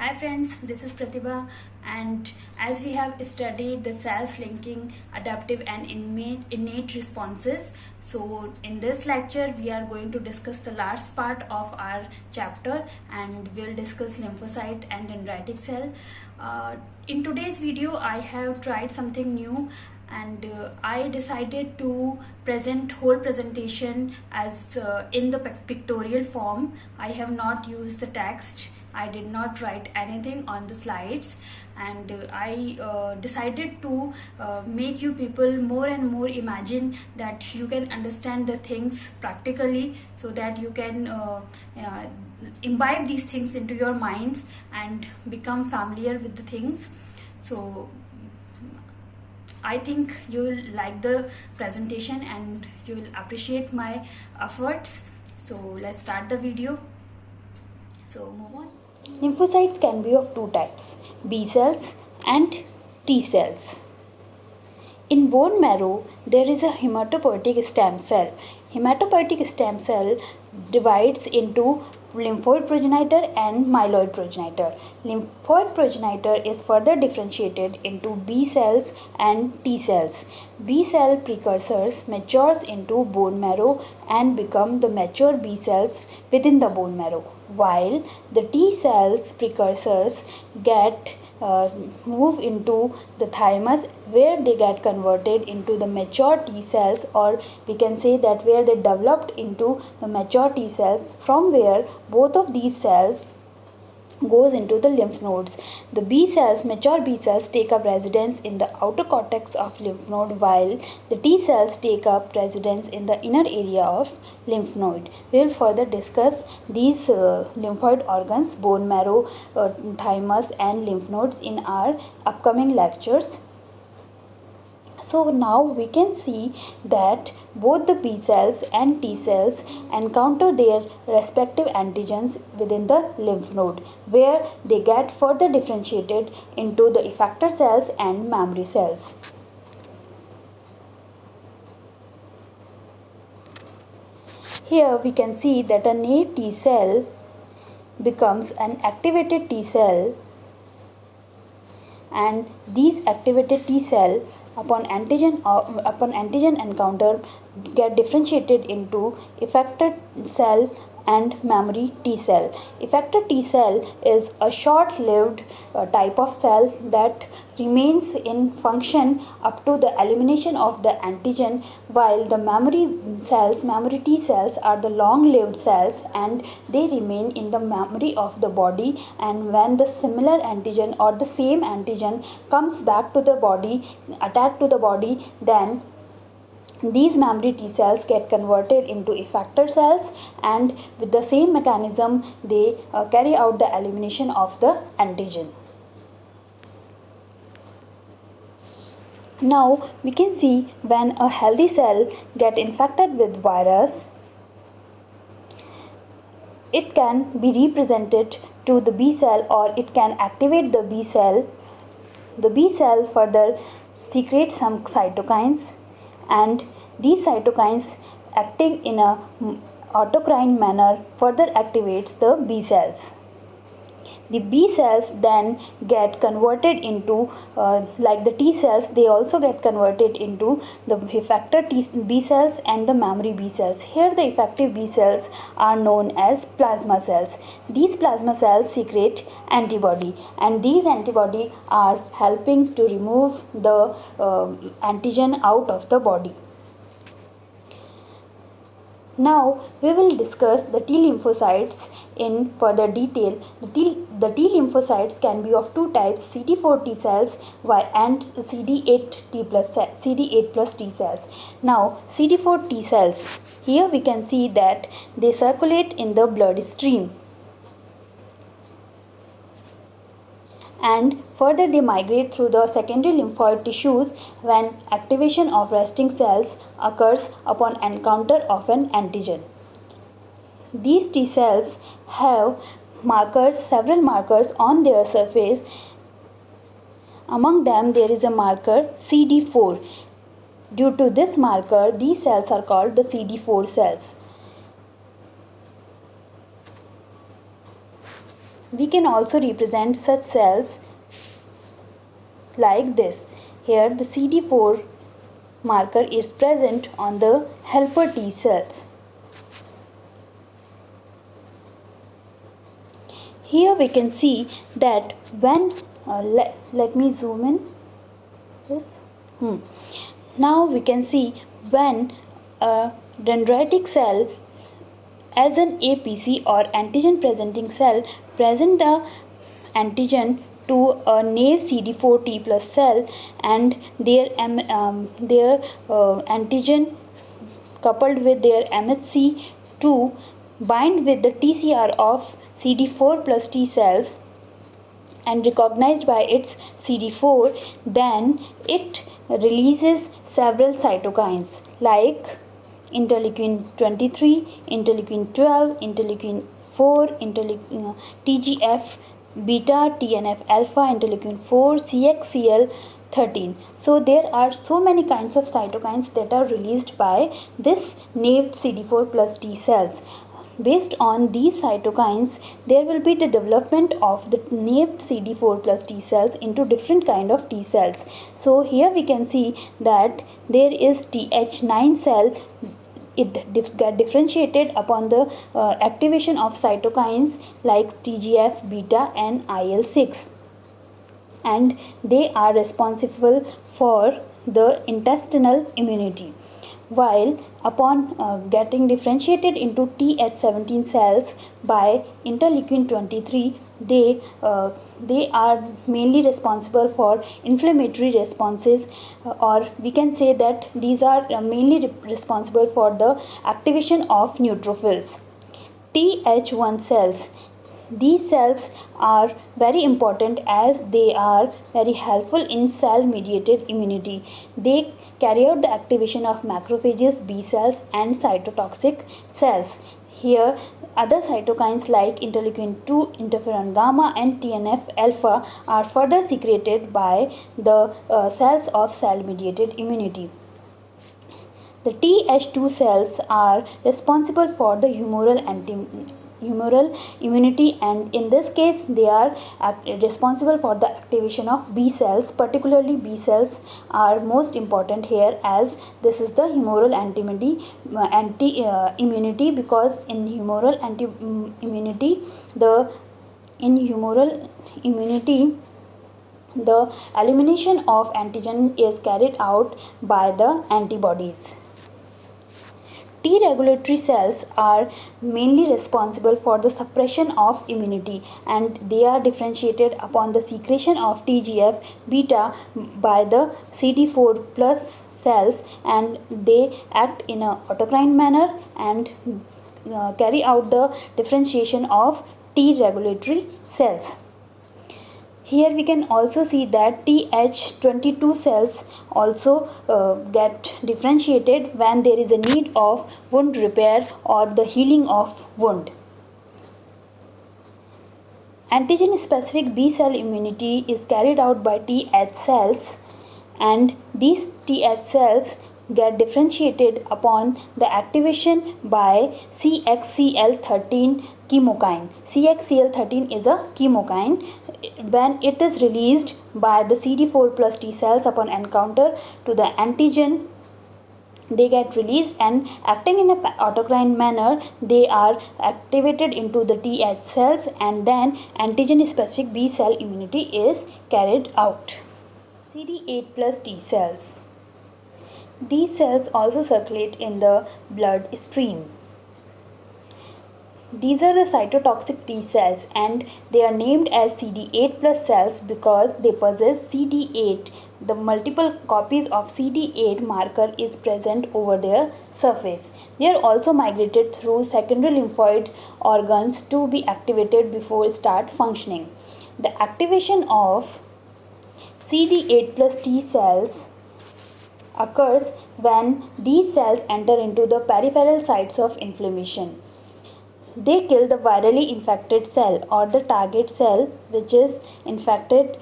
Hi friends, this is Pratibha, and as we have studied the cells linking adaptive and innate responses, so in this lecture we are going to discuss the last part of our chapter and we'll discuss lymphocyte and dendritic cell. In today's video I have tried something new and I decided to present whole presentation as in the pictorial form. I have not used the text. I did not write anything on the slides, and I decided to make you people more and more imagine that you can understand the things practically, so that you can imbibe these things into your minds and become familiar with the things. So I think you will like the presentation and you will appreciate my efforts. So let's start the video. So move on. Lymphocytes can be of two types, B cells and T cells. In bone marrow, there is a hematopoietic stem cell. Hematopoietic stem cell divides into lymphoid progenitor and myeloid progenitor. Lymphoid progenitor is further differentiated into B cells and T cells. B cell precursors matures into bone marrow and become the mature B cells within the bone marrow, while the T cells precursors get move into the thymus, where they get converted into the mature T cells, or we can say that where they developed into the mature T cells, from where both of these cells goes into the lymph nodes. The B cells, mature B cells, take up residence in the outer cortex of lymph node, while the T cells take up residence in the inner area of lymph node. We will further discuss these lymphoid organs, bone marrow, thymus and lymph nodes in our upcoming lectures. So now we can see that both the B cells and T cells encounter their respective antigens within the lymph node, where they get further differentiated into the effector cells and memory cells. Here we can see that a innate T cell becomes an activated T cell, and these activated T cell upon antigen encounter get differentiated into effector cell and memory T cell. Effector T cell is a short-lived type of cell that remains in function up to the elimination of the antigen, while the memory T cells are the long-lived cells and they remain in the memory of the body, and when the similar antigen or the same antigen comes back to the body, attack to the body, then these memory T cells get converted into effector cells, and with the same mechanism they carry out the elimination of the antigen. Now we can see when a healthy cell get infected with virus, it can be represented to the B cell, or it can activate the B cell. The B cell further secretes some cytokines, and these cytokines, acting in a autocrine manner, further activates the B cells. The B cells then get converted into, like the T cells, they also get converted into the effector B cells and the memory B cells. Here the effective B cells are known as plasma cells. These plasma cells secrete antibody, and these antibody are helping to remove the antigen out of the body. Now we will discuss the T lymphocytes in further detail. The T lymphocytes can be of two types, CD4 T cells and CD8 plus T cells. Now CD4 T cells, here we can see that they circulate in the blood stream, and further they migrate through the secondary lymphoid tissues when activation of resting cells occurs upon encounter of an antigen. These T cells have several markers on their surface. Among them there is a marker CD4. Due to this marker, these cells are called the CD4 cells. We can also represent such cells like this. Here the CD4 marker is present on the helper T cells. Here we can see that when let me zoom in this. Now we can see when a dendritic cell as an APC or antigen presenting cell present the antigen to a naive CD4 T plus cell, and their antigen coupled with their MHC to bind with the TCR of CD4 plus T cells and recognized by its CD4, then it releases several cytokines like interleukin 23, interleukin 12, interleukin 4, TGF beta, TNF alpha, interleukin 4, CXCL 13. So there are so many kinds of cytokines that are released by this naive CD4 plus T cells. Based on these cytokines, there will be the development of the naive CD4 plus T cells into different kind of T cells. So here we can see that there is Th9 cell. It get differentiated upon the activation of cytokines like TGF beta and IL-6, and they are responsible for the intestinal immunity. While upon getting differentiated into Th17 cells by interleukin 23, they are mainly responsible for inflammatory responses, or we can say that these are mainly responsible for the activation of neutrophils. Th1 cells. These cells are very important as they are very helpful in cell mediated immunity. They carry out the activation of macrophages, B cells and cytotoxic cells. Here other cytokines like interleukin 2, interferon gamma and TNF alpha are further secreted by the cells of cell mediated immunity. The Th2 cells are responsible for the humoral immunity, and in this case they are responsible for the activation of B cells. Particularly B cells are most important here, as this is the humoral immunity, because in humoral immunity the elimination of antigen is carried out by the antibodies. T regulatory cells are mainly responsible for the suppression of immunity, and they are differentiated upon the secretion of TGF beta by the CD4 plus cells, and they act in a autocrine manner and carry out the differentiation of T regulatory cells. Here we can also see that Th22 cells also get differentiated when there is a need of wound repair or the healing of wound. Antigen specific B cell immunity is carried out by Th cells, and these Th cells get differentiated upon the activation by CXCL13 chemokine. CXCL13 is a chemokine. When it is released by the CD4 plus T cells upon encounter to the antigen, they get released, and acting in an autocrine manner they are activated into the Th cells, and then antigen specific B cell immunity is carried out. CD8 plus T cells. These cells also circulate in the blood stream. These are the cytotoxic T cells, and they are named as CD8 plus cells because they possess CD8. The multiple copies of CD8 marker is present over their surface. They are also migrated through secondary lymphoid organs to be activated before start functioning. The activation of CD8 plus T cells occurs when these cells enter into the peripheral sites of inflammation. They kill the virally infected cell or the target cell which is infected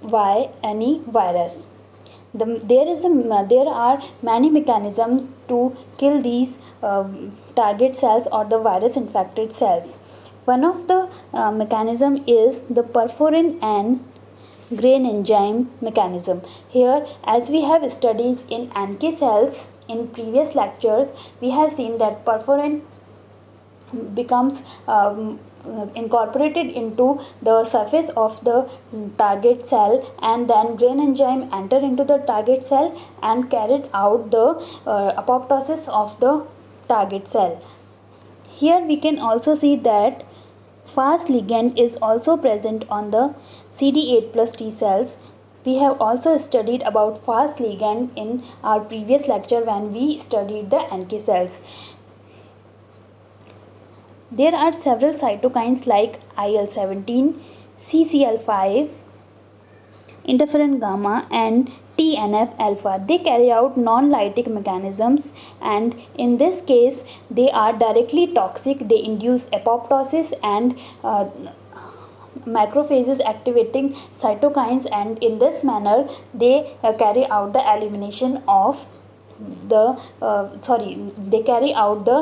by any virus. There are many mechanisms to kill these target cells or the virus infected cells. One of the mechanism is the perforin and grain enzyme mechanism. Here, as we have studies in NK cells in previous lectures, we have seen that perforin becomes incorporated into the surface of the target cell, and then grain enzyme enter into the target cell and carried out the apoptosis of the target cell. Here we can also see that Fas ligand is also present on the CD8 plus T cells. We have also studied about Fas ligand in our previous lecture when we studied the NK cells. There are several cytokines like IL-17, CCL5, interferon gamma and TNF alpha. They carry out non-lytic mechanisms, and in this case they are directly toxic. They induce apoptosis and macrophages activating cytokines, and in this manner they carry out the elimination of the they carry out the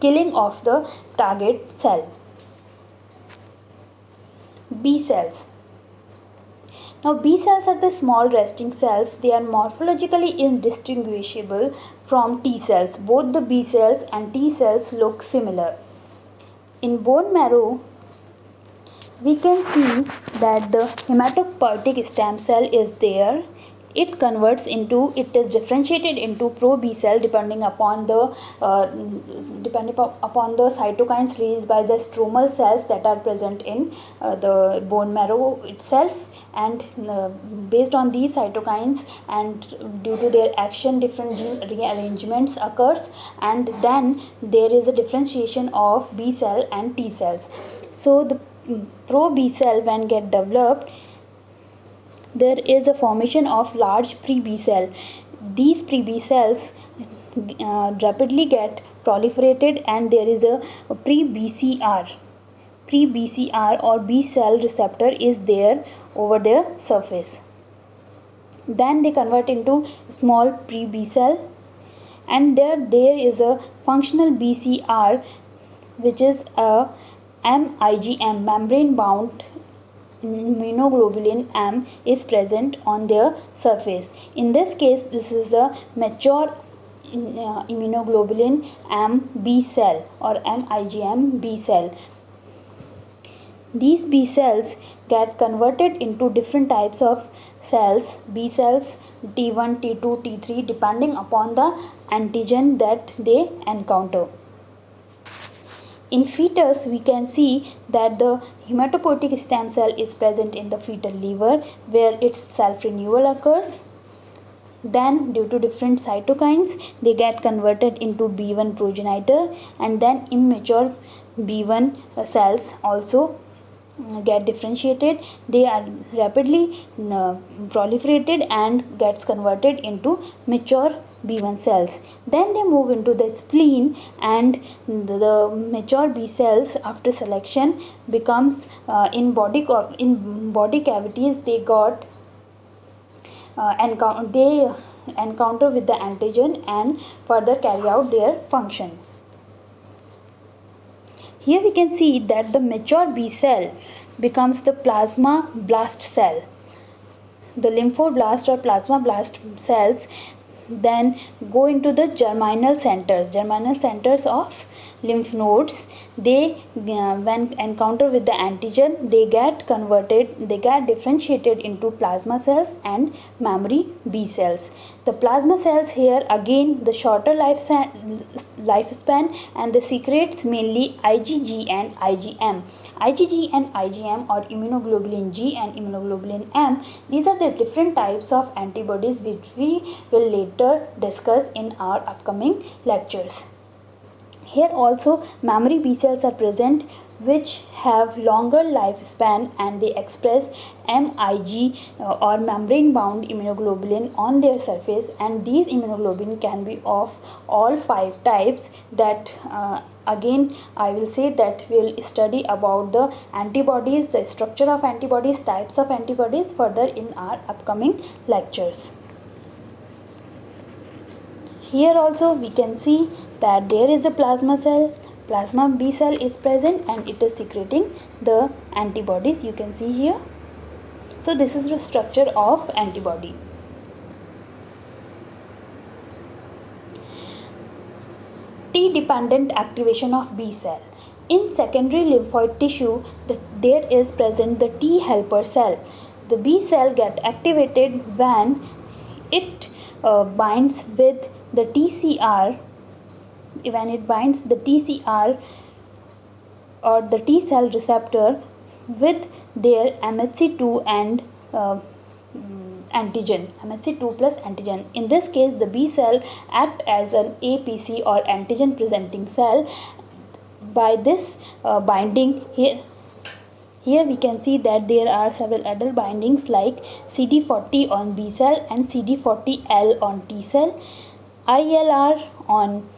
killing of the target cell. B cells. Now B cells are the small resting cells. They are morphologically indistinguishable from T cells. Both the B cells and T cells look similar. In bone marrow, we can see that the hematopoietic stem cell is there. It is differentiated into pro B cell depending upon the cytokines released by the stromal cells that are present in the bone marrow itself, and based on these cytokines and due to their action, different gene rearrangements occurs, and then there is a differentiation of B cell and T cells. So the pro B cell, when get developed, there is a formation of large pre-B cell. These pre-B cells rapidly get proliferated, and there is a pre-BCR or B cell receptor is there over their surface. Then they convert into small pre-B cell, and there is a functional BCR, which is a MIGM, membrane bound immunoglobulin M, is present on their surface. In this case, this is the mature immunoglobulin M B cell or MIGM B cell. These B cells get converted into different types of cells, B cells, T1, T2, T3, depending upon the antigen that they encounter. In fetus, we can see that the hematopoietic stem cell is present in the fetal liver, where its self-renewal occurs. Then, due to different cytokines, they get converted into B1 progenitor, and then immature B1 cells also get differentiated. They are rapidly proliferated and gets converted into mature B1 cells. Then they move into the spleen, and the mature B cells, after selection, becomes in body cavities. They got encounter with the antigen and further carry out their function. Here we can see that the mature B cell becomes the plasma blast cell. The lymphoblast or plasma blast cells then go into the germinal centers of lymph nodes. They when encounter with the antigen, they get differentiated into plasma cells and memory B cells. The plasma cells here again the shorter lifespan, and the secretes mainly IgG and IgM. IgG and IgM, or immunoglobulin G and immunoglobulin M, these are the different types of antibodies which we will later discuss in our upcoming lectures. Here also memory B cells are present, which have longer lifespan, and they express MIG or membrane bound immunoglobulin on their surface, and these immunoglobulin can be of all 5 types that again I will say that we will study about the antibodies, the structure of antibodies, types of antibodies further in our upcoming lectures. Here also we can see that there is a plasma cell. plasma B cell is present and it is secreting the antibodies, you can see here. So this is the structure of antibody. T-dependent activation of B cell. In secondary lymphoid tissue, there is present the T helper cell. The B cell get activated when it binds with the TCR. When it binds the TCR or the T cell receptor with their MHC2 and antigen, MHC2 plus antigen. In this case, the B cell act as an APC or antigen presenting cell. By this binding here we can see that there are several other bindings like CD40 on B cell and CD40L on T cell, ILR on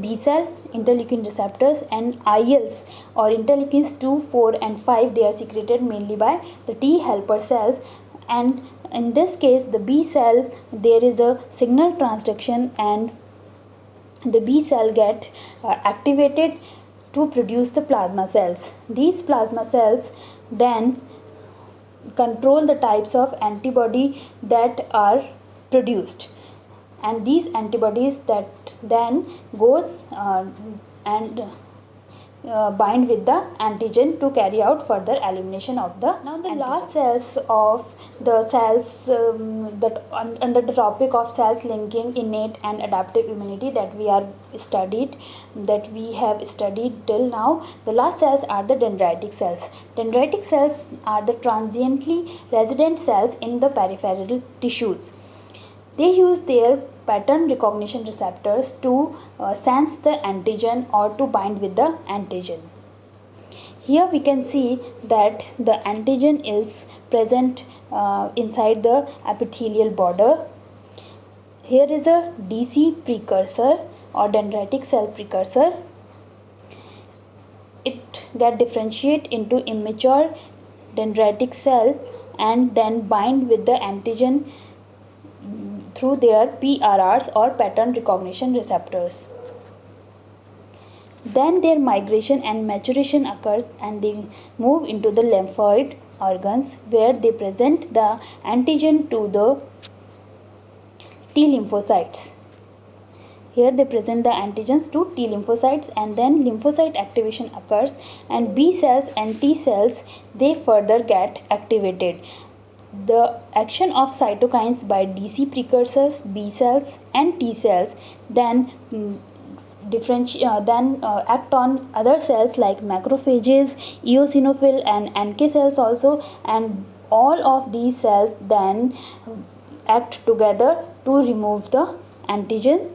B cell interleukin receptors, and ILs or interleukins 2, 4 and 5, they are secreted mainly by the T helper cells. And in this case, the B cell, there is a signal transduction and the B cell get activated to produce the plasma cells. These plasma cells then control the types of antibody that are produced, and these antibodies that then goes and bind with the antigen to carry out further elimination of the now the antigen. Last cells of the cells that under the topic of cells linking innate and adaptive immunity that we have studied till now, the last cells are the dendritic cells. Dendritic cells are the transiently resident cells in the peripheral tissues. They use their pattern recognition receptors to sense the antigen or to bind with the antigen. Here we can see that the antigen is present inside the epithelial border. Here is a DC precursor or dendritic cell precursor. It get differentiate into immature dendritic cell and then bind with the antigen through their PRRs or pattern recognition receptors. Then their migration and maturation occurs and they move into the lymphoid organs where they present the antigen to the T lymphocytes. Here they present the antigens to T lymphocytes and then lymphocyte activation occurs and B cells and T cells, they further get activated. The action of cytokines by DC precursors, B cells and T cells then act on other cells like macrophages, eosinophil and NK cells also, and all of these cells then act together to remove the antigen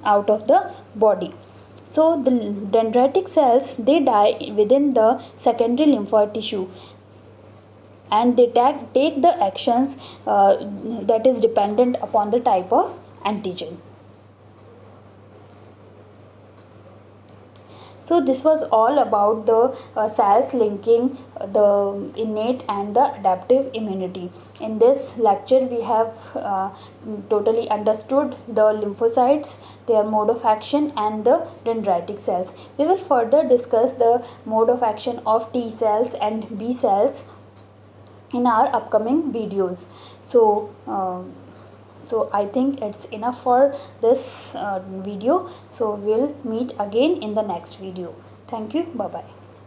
out of the body. So the dendritic cells, they die within the secondary lymphoid tissue and they take the actions that is dependent upon the type of antigen. So this was all about the cells linking the innate and the adaptive immunity. In this lecture we have totally understood the lymphocytes, their mode of action and the dendritic cells. We will further discuss the mode of action of T cells and B cells in our upcoming videos. So I think it's enough for this video. So we'll meet again in the next video. Thank you. Bye bye.